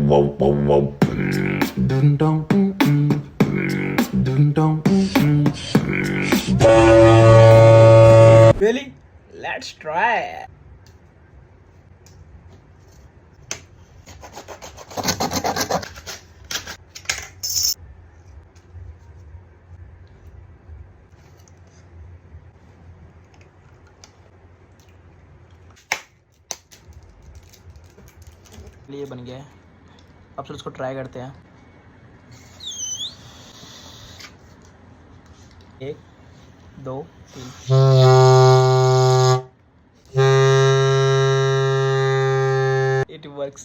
Dun dong, dun dong, Really? Let's try. ये बन गया है। अब से इसको ट्राई करते हैं। 1 2 3 It works.